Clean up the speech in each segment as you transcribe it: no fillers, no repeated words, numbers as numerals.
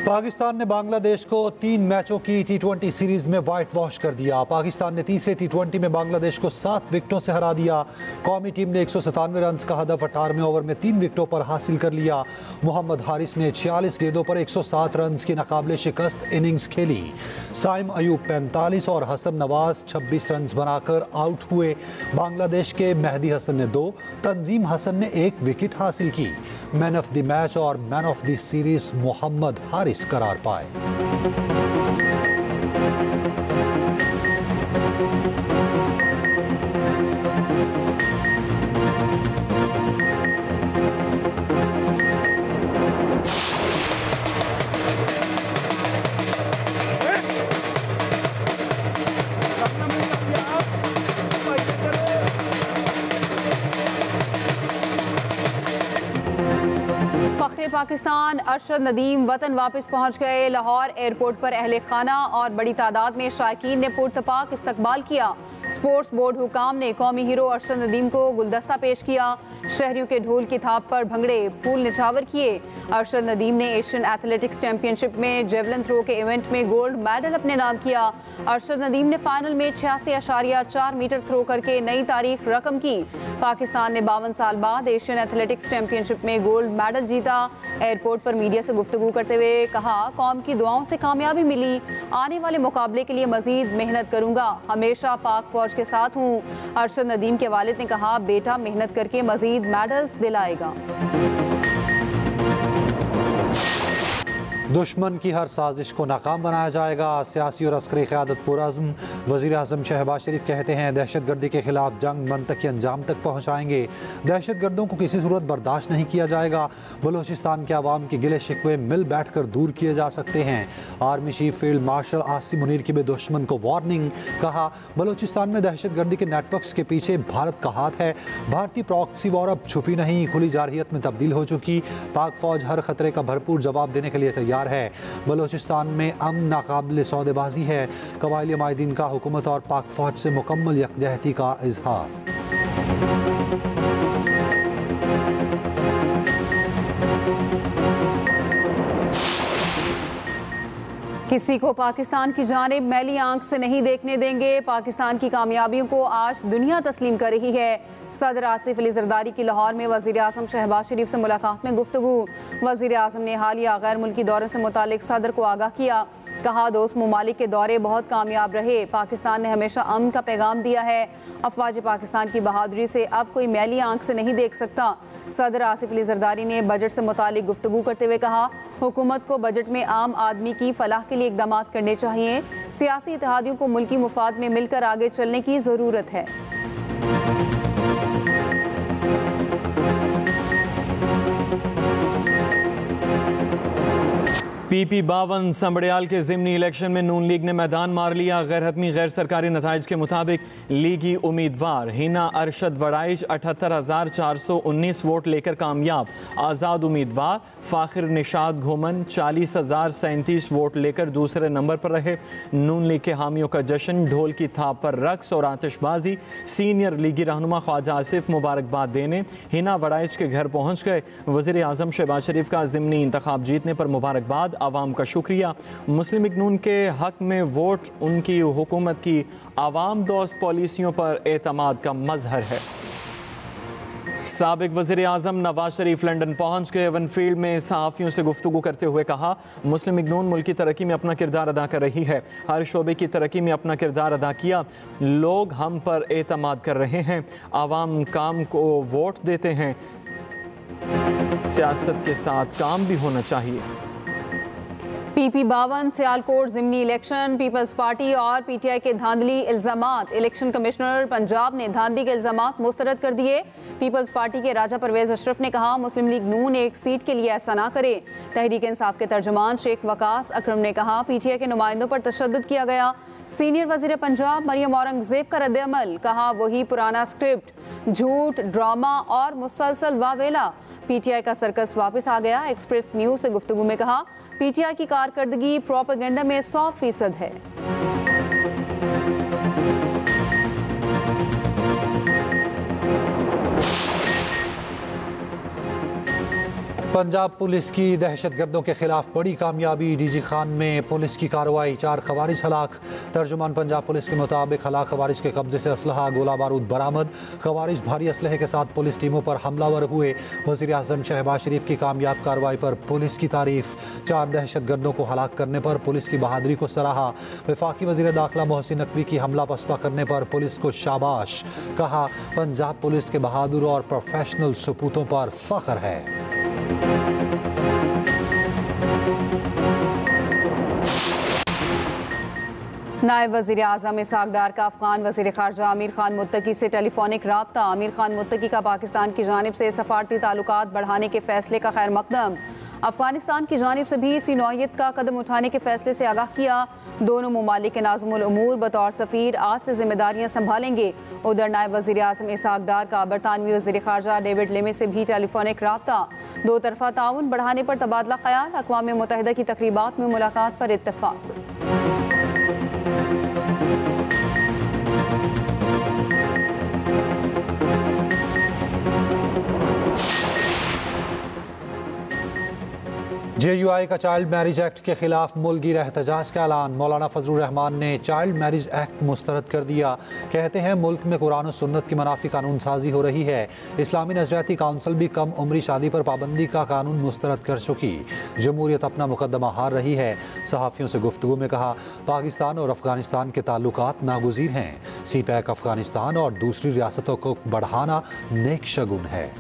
पाकिस्तान ने बांग्लादेश को 3 मैचों की T20 सीरीज में व्हाइट वॉश कर दिया। पाकिस्तान ने तीसरे T20 में बांग्लादेश को 7 विकेटों से हरा दिया। कौमी टीम ने 197 रन का हदफ 18वें ओवर में 3 विकेटों पर हासिल कर लिया। मोहम्मद हारिस ने 46 गेंदों पर 107 रन की नाकाबिले शिकस्त इनिंग्स खेली। साइम अयूब 45 और हसन नवाज 26 रन बनाकर आउट हुए। बांग्लादेश के मेहदी हसन ने 2, तंजीम हसन ने 1 विकेट हासिल की। मैन ऑफ द मैच और man of the series Mohammad Haris करार पाए। फख्रे पाकिस्तान अरशद नदीम वतन वापस पहुंच गए। लाहौर एयरपोर्ट पर अहले खाना और बड़ी तादाद में शायकीन ने पुरतपाक इस्तकबाल किया। स्पोर्ट्स बोर्ड हुकाम ने कौमी हीरो अरशद नदीम को गुलदस्ता पेश किया। शहरियों के ढोल की थाप पर भंगड़े फूल निछावर किए। अरशद नदीम ने एशियन एथलेटिक्स चैंपियनशिप में जेवलिन थ्रो के इवेंट में गोल्ड मेडल अपने नाम किया। अरशद नदीम ने फाइनल में 86.4 मीटर थ्रो करके नई तारीख रकम की। पाकिस्तान ने 52 साल बाद एशियन एथलेटिक्स चैंपियनशिप में गोल्ड मेडल जीता। एयरपोर्ट पर मीडिया से गुफ्तगू करते हुए कहा, कौम की दुआओं से कामयाबी मिली। आने वाले मुकाबले के लिए मजीद मेहनत करूंगा। हमेशा पाक फौज के साथ हूँ। अरशद नदीम के वालिद ने कहा, बेटा मेहनत करके मजीद मेडल्स दिलाएगा। दुश्मन की हर साजिश को नाकाम बनाया जाएगा। सियासी और अस्करी क़यादत पुरअज़्म। वज़ीर आज़म शहबाज शरीफ कहते हैं, दहशतगर्दी के खिलाफ जंग मंतकी अंजाम तक पहुँचाएंगे। दहशतगर्दों को किसी सूरत बर्दाश्त नहीं किया जाएगा। बलूचिस्तान के अवाम के गिले शिकवे मिल बैठ कर दूर किए जा सकते हैं। Army chief field marshal Asim Munir की भी दुश्मन को वार्निंग। कहा, बलूचिस्तान में दहशतगर्दी के नेटवर्क्स के पीछे भारत का हाथ है। भारतीय प्रॉक्सी वॉर अब छुपी नहीं, खुली जारहियत में तब्दील हो चुकी। पाक फौज हर खतरे का भरपूर जवाब देने के लिए तैयार है। बलूचिस्तान में अमन नाकाबिले सौदेबाजी है। कबायली माहिदीन का हुकूमत और पाक फौज से मुकम्मल यकजहती का इजहार। किसी को पाकिस्तान की जानिब मैली आंख से नहीं देखने देंगे। पाकिस्तान की कामयाबियों को आज दुनिया तस्लीम कर रही है। सदर आसिफ अली जरदारी की लाहौर में वज़ीर आज़म शहबाज शरीफ से मुलाकात में गुफ्तगू। वज़ीर आज़म ने हालिया गैर मुल्की दौरे से मुतालिक सदर को आगाह किया। कहा, दोस्त ममालिक के दौरे बहुत कामयाब रहे। पाकिस्तान ने हमेशा अमन का पैगाम दिया है। अफवाज पाकिस्तान की बहादुरी से अब कोई मैली आंख से नहीं देख सकता। सदर आसिफ अली जरदारी ने बजट से मुतालिक गुफ्तगू करते हुए कहा, हुकूमत को बजट में आम आदमी की फलाह के लिए इक़दाम करने चाहिए। सियासी इत्तेहादियों को मुल्की मुफाद में मिलकर आगे चलने की ज़रूरत है। PP52 संबड़ियाल के ज़िमनी इलेक्शन में नून लीग ने मैदान मार लिया। गैर हतमी गैर सरकारी नताइज के मुताबिक लीगी उम्मीदवार हिना अरशद वड़ाइश 78,419 वोट लेकर कामयाब। आज़ाद उम्मीदवार फ़ाखिर निशाद घोमन 40,037 वोट लेकर दूसरे नंबर पर रहे। नून लीग के हामियों का जश्न, ढोल की थाप पर रक्स और आतिशबाजी। सीनियर लीगी रहनुमा ख्वाजा आसिफ मुबारकबाद देने हिना वड़ाइश के घर पहुँच गए। वज़ीर आज़म शहबाज शरीफ का ज़िमनी इंतखाब जीतने पर मुबारकबाद। आवाम का शुक्रिया। मुस्लिम लीग नून के हक में वोट उनकी हुकूमत की आवाम दोस्त पॉलिसियों पर एतमाद का मजहर है। साबिक वज़ीर आज़म नवाज शरीफ लंदन पहुँच गए। वनफील्ड में सहाफ़ियों से गुफ्तगू करते हुए कहा, मुस्लिम लीग नून मुल्क की तरक्की में अपना किरदार अदा कर रही है। हर शोबे की तरक्की में अपना किरदार अदा किया। लोग हम पर एतमाद कर रहे हैं। आवाम काम को वोट देते हैं। सियासत के साथ काम भी होना चाहिए। PP52 सियालकोट ज़िमनी इलेक्शन। पीपल्स पार्टी और PTI के धांधली इल्ज़ामात। इलेक्शन कमिश्नर पंजाब ने धांधली के इल्ज़ामात मुस्तरद कर दिए। पीपल्स पार्टी के राजा परवेज़ अशरफ ने कहा, मुस्लिम लीग नून एक सीट के लिए ऐसा ना करे। तहरीक इंसाफ के तर्जुमान शेख वकास अकरम ने कहा, PTI के नुमाइंदों पर तशद्दुद किया गया। सीनियर वज़ीर पंजाब मरियम औरंगज़ेब का रद्द-ए-अमल। कहा, वही पुराना स्क्रिप्ट, झूठ, ड्रामा और मुसलसल वावेला। PTI का सर्कस वापस आ गया। एक्सप्रेस न्यूज़ से गुफ्तगू में कहा, PTI की कारकर्दगी प्रोपेगेंडा में 100% है। पंजाब पुलिस की दहशतगर्दों के खिलाफ बड़ी कामयाबी। डीजी खान में पुलिस की कार्रवाई, 4 खवारिज हलाक। तर्जुमान पंजाब पुलिस के मुताबिक हलाक खवारिज के कब्जे से असलहा, गोला बारूद बरामद। खवारिज भारी असलहे के साथ पुलिस टीमों पर हमलावर हुए। वज़ीर आज़म शहबाज शरीफ की कामयाब कार्रवाई पर पुलिस की तारीफ। 4 दहशतगर्दों को हलाक करने पर पुलिस की बहादुरी को सराहा। वफाकी वज़ीर दाखिला मोहसिन नकवी की हमला पसपा करने पर पुलिस को शाबाश। कहा, पंजाब पुलिस के बहादुर और प्रोफेशनल सपूतों पर फख्र है। नायब वज़ीर आज़म इसहाक़ डार का अफ़गान वज़ीर ख़ारजा आमिर खान मुत्तकी से टेलीफोनिक राब्ता। आमिर खान मुत्तकी का पाकिस्तान की जानिब से सफ़ारती ताल्लुकात बढ़ाने के फ़ैसले का खैर मक़दम। अफ़गानिस्तान की जानिब से भी इसी नौइयत का कदम उठाने के फ़ैसले से आगाह किया। दोनों ममालिक के नाज़िमुल उमूर बतौर सफ़ीर आज से ज़िम्मेदारियाँ संभालेंगे। उधर नायब वज़ीर आज़म इसहाक़ डार का बरतानवी वज़ीर ख़ारजा डेविड लेमे से भी टेलीफोनिक राब्ता। 2 तरफ़ा ताउन बढ़ाने पर तबादला ख्याल। अक़वाम मुत्तहिदा की तक़रीबात में मुलाकात पर इत्तफ़ाक़। JUI का चाइल्ड मैरिज एक्ट के खिलाफ मुल्कीर एहतजाज का ऐलान। मौलाना फजलुर रहमान ने चाइल्ड मैरिज एक्ट मुस्तरद कर दिया। कहते हैं मुल्क में कुरान और सुन्नत की मनाफी कानून साजी हो रही है। इस्लामी नजरियाती काउंसिल भी कम उम्री शादी पर पाबंदी का कानून मुस्तरद कर चुकी। जमहूरियत अपना मुकदमा हार रही है। सहाफ़ियों से गुफ्तगू में कहा, पाकिस्तान और अफगानिस्तान के ताल्लुकात नागुज़ीर हैं। CPEC अफगानिस्तान और दूसरी रियासतों को बढ़ाना नेक शगुन है।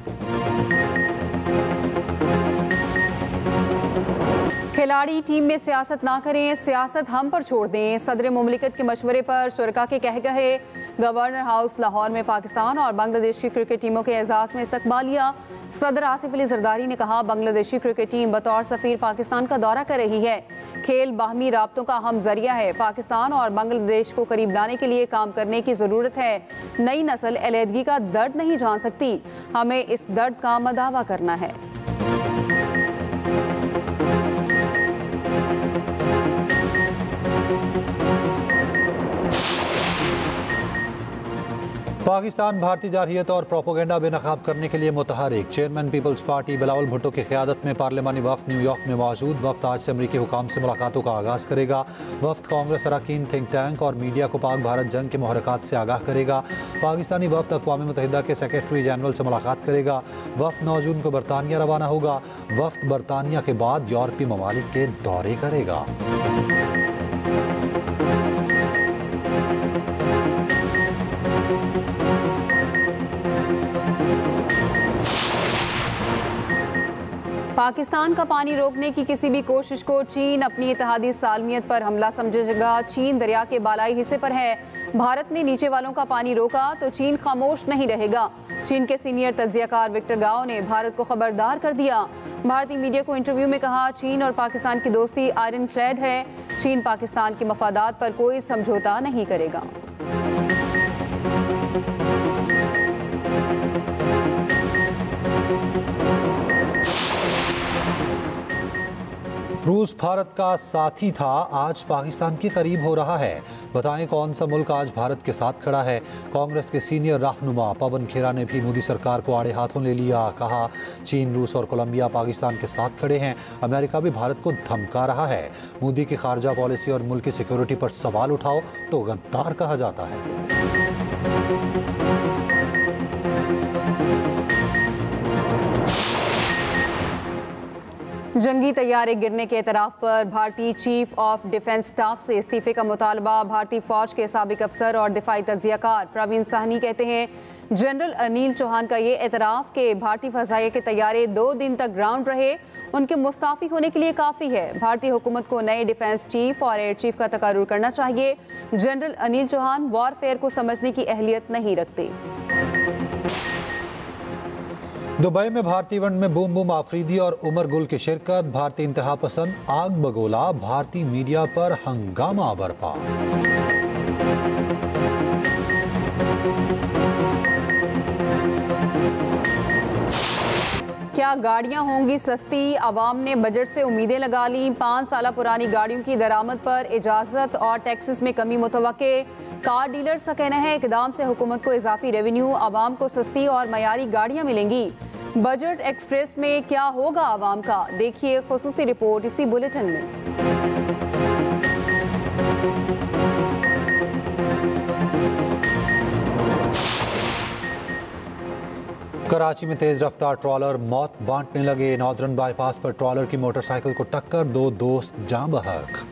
खिलाड़ी टीम में सियासत ना करें, सियासत हम पर छोड़ दें। सदर मुमलिकत के मशवरे पर शुरका के कह गए। गवर्नर हाउस लाहौर में पाकिस्तान और बांग्लादेश की क्रिकेट टीमों के एजाज़ में इस्तकबालिया। सदर आसिफ अली जरदारी ने कहा, बांग्लादेशी क्रिकेट टीम बतौर सफ़ीर पाकिस्तान का दौरा कर रही है। खेल बाहमी राब्तों का अहम जरिया है। पाकिस्तान और बांग्लादेश को करीब लाने के लिए काम करने की ज़रूरत है। नई नस्ल अलहदगी का दर्द नहीं जान सकती। हमें इस दर्द का मदावा करना है। पाकिस्तान भारतीय जारहियत और प्रोपोगेंडा बेनकाब करने के लिए मुतहरिक। Chairman People's Party Bilawal Bhutto की क़यादत में पार्लिमानी वफ़द न्यूयॉर्क में मौजूद। वफ़द आज से अमरीकी हुकाम से मुलाकातों का आगाज़ करेगा। वफ़द कांग्रेस अरकान, थिंक टैंक और मीडिया को पाक भारत जंग के मुहरक़ात से आगाह करेगा। पाकिस्तानी वफ़द अक़वाम मुत्तहिदा के सेक्रेटरी जनरल से मुलाकात करेगा। वफ़द 9 जून को बरतानिया रवाना होगा। वफ़द बरतानिया के बाद यूरोपीय ममालिक के दौरे करेगा। पाकिस्तान का पानी रोकने की किसी भी कोशिश को चीन अपनी इत्तेहादी सालमियत पर हमला समझेगा। चीन दरिया के बालाई हिस्से पर है। भारत ने नीचे वालों का पानी रोका तो चीन खामोश नहीं रहेगा। चीन के सीनियर तज्जियाकार विक्टर गाओ ने भारत को खबरदार कर दिया। भारतीय मीडिया को इंटरव्यू में कहा, चीन और पाकिस्तान की दोस्ती आयरन क्लैड है। चीन पाकिस्तान के मफादात पर कोई समझौता नहीं करेगा। रूस भारत का साथी था, आज पाकिस्तान के करीब हो रहा है। बताएं कौन सा मुल्क आज भारत के साथ खड़ा है। कांग्रेस के सीनियर रहनुमा पवन खेरा ने भी मोदी सरकार को आड़े हाथों ले लिया। कहा, चीन, रूस और कोलंबिया पाकिस्तान के साथ खड़े हैं। अमेरिका भी भारत को धमका रहा है। मोदी की खारजा पॉलिसी और मुल्क की सिक्योरिटी पर सवाल उठाओ तो गद्दार कहा जाता है। जंगी तैयारे गिरने के एतराफ़ पर भारतीय चीफ ऑफ डिफेंस स्टाफ से इस्तीफे का मुतालबा। भारतीय फौज के साबिक अफसर और दिफाई तज्जियाकार प्रवीण साहनी कहते हैं, जनरल अनिल चौहान का ये एतराफ़ कि भारतीय फ़ज़ाइया के तैयारे 2 दिन तक ग्राउंड रहे उनके मुस्ताफ़ी होने के लिए काफ़ी है। भारतीय हुकूमत को नए डिफेंस चीफ और एयर चीफ का तकर्रुर करना चाहिए। जनरल अनिल चौहान वॉरफेयर को समझने की अहलियत नहीं रखते। दुबई में भारतीय इवेंट में बूम बूम आफरीदी और उमर गुल की शिरकत। भारतीय इंतहा पसंद आग बगोला, भारतीय मीडिया पर हंगामा बरपा। क्या गाड़ियां होंगी सस्ती? अवाम ने बजट से उम्मीदें लगा ली। 5 साल पुरानी गाड़ियों की दरामद पर इजाज़त और टैक्सेस में कमी मुतवक्के। कार डीलर्स का कहना है, इक़दाम से हुकूमत को इजाफी रेवेन्यू, अवाम को सस्ती और मयारी गाड़ियां मिलेंगी। बजट एक्सप्रेस में क्या होगा आवाम का, देखिए खुसूसी रिपोर्ट इसी बुलेटिन में। कराची में तेज रफ्तार ट्रॉलर मौत बांटने लगे। नॉर्दर्न बाईपास पर ट्रॉलर की मोटरसाइकिल को टक्कर, 2 दोस्त जाँ बहक।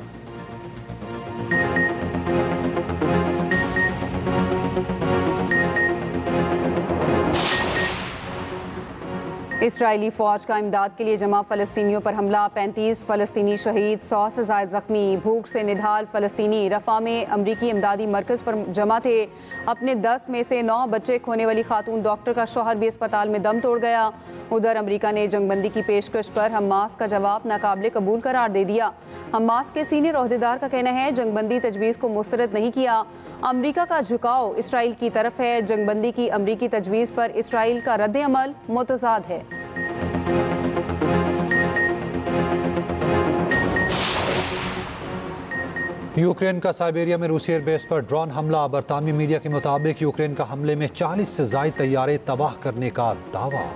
इसराइली फौज का इमदाद के लिए जमा फ़लस्तीनियों पर हमला, 35 फ़लस्तीनी शहीद, 100 से ज़ायद ज़ख्मी। भूख से निढाल फ़लस्तीनी रफ़ा में अमरीकी इमदादी मरकज़ पर जमा थे। अपने 10 में से 9 बच्चे खोने वाली खातून डॉक्टर का शौहर भी अस्पताल में दम तोड़ गया। उधर अमरीका ने जंगबंदी की पेशकश पर हमास का जवाब नाकाबिले कबूल करार दे दिया। हमास के सीनियर ओहदेदार का कहना है जंगबंदी तजवीज़ को मुस्तरद नहीं किया। अमरीका का झुकाव इसराइल की तरफ है। जंगबंदी की अमरीकी तजवीज़ पर इसराइल का रद्द अमल मुतज़ाद है। यूक्रेन का साइबेरिया में रूसी एयरबेस पर ड्रोन हमला। बरतानवी मीडिया के मुताबिक यूक्रेन का हमले में 40 से ज़ायद तैयारे तबाह करने का दावा।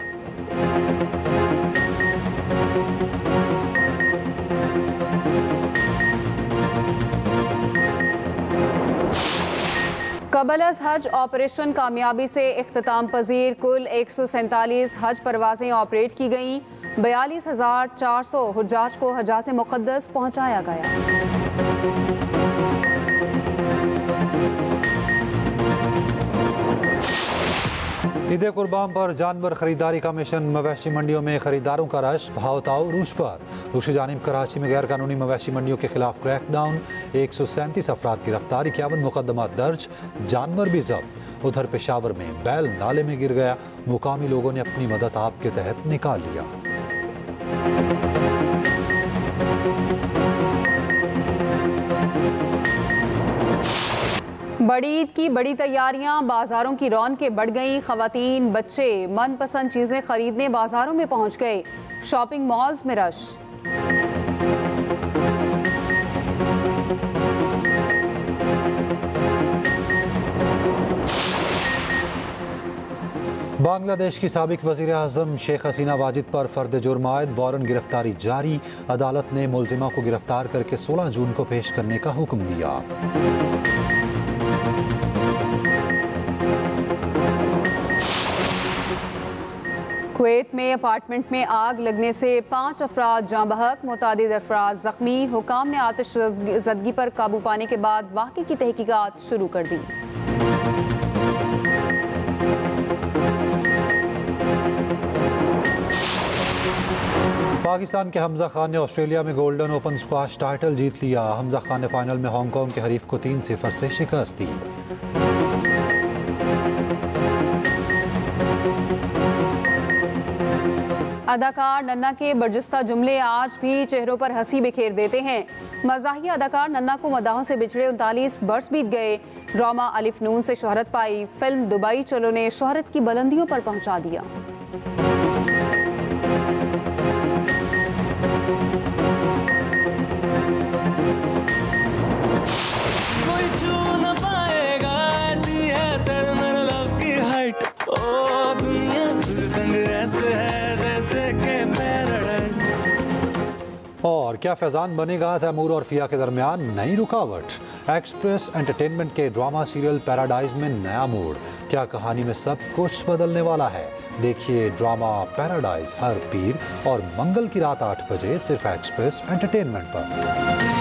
कबल अज़ हज ऑपरेशन कामयाबी से इख्तिताम पजीर, कुल 147 हज परवाज़ें ऑपरेट की गईं। 42,400 हुज्जाज को हजाज़ मुक़द्दस पहुँचाया गया। ईद कुर्बान पर जानवर खरीदारी का मिशन। मवेशी मंडियों में खरीदारों का रश, भाव ताऊ रूश पर। दूसरी जानिब कराची में गैर कानूनी मवेशी मंडियों के खिलाफ क्रैकडाउन, 137 अफराद गिरफ्तार, 51 मुकदमा दर्ज, जानवर भी जब्त। उधर पेशावर में बैल नाले में गिर गया, मुकामी लोगों ने अपनी मदद आप के तहत निकाल लिया। बड़ी ईद की बड़ी तैयारियां, बाजारों की रौनकें बढ़ गईं। खवातीन बच्चे मनपसंद चीजें खरीदने बाजारों में पहुंच गए। शॉपिंग मॉल्स में रश। बांग्लादेश की साबिक वज़ीर आज़म शेख हसीना वाजिद पर फर्द जुर्म आयद, वारंट गिरफ्तारी जारी। अदालत ने मुलजिमा को गिरफ्तार करके 16 जून को पेश करने का हुक्म दिया। कुवैत में अपार्टमेंट में आग लगने से 5 अफराद जाँ बहक, मुतादिद अफराद जख्मी। हुकाम ने आतिश ज़दगी पर काबू पाने के बाद वाक़े की तहकीकात शुरू कर दी। पाकिस्तान के हमजा खान ने ऑस्ट्रेलिया में गोल्डन ओपन स्क्वाश टाइटल जीत लिया। हमजा खान ने फाइनल में हांगकांग के हरीफ को 3-0 से शिकस्त दी। अदाकार नन्ना के बर्जस्ता जुमले आज भी चेहरों पर हंसी बिखेर देते हैं। मज़ाहिया अदाकार नन्ना को मदाहों से बिछड़े 39 बरस बीत गए। ड्रामा अलिफ नून से शोहरत पाई, फिल्म दुबई चलो ने शोहरत की बुलंदियों पर पहुंचा दिया। कोई छू न पाएगा, ऐसी है टर्नर लव की हाइट। ओ दुनिया तुझ संग ऐसे है जैसे के पैराडाइज। और क्या फैजान बनेगा तैमूर और फिया के दरमियान नई रुकावट। एक्सप्रेस एंटरटेनमेंट के ड्रामा सीरियल पैराडाइज में नया मोड़। क्या कहानी में सब कुछ बदलने वाला है? देखिए ड्रामा पैराडाइज हर पीर और मंगल की रात 8 बजे सिर्फ एक्सप्रेस एंटरटेनमेंट पर।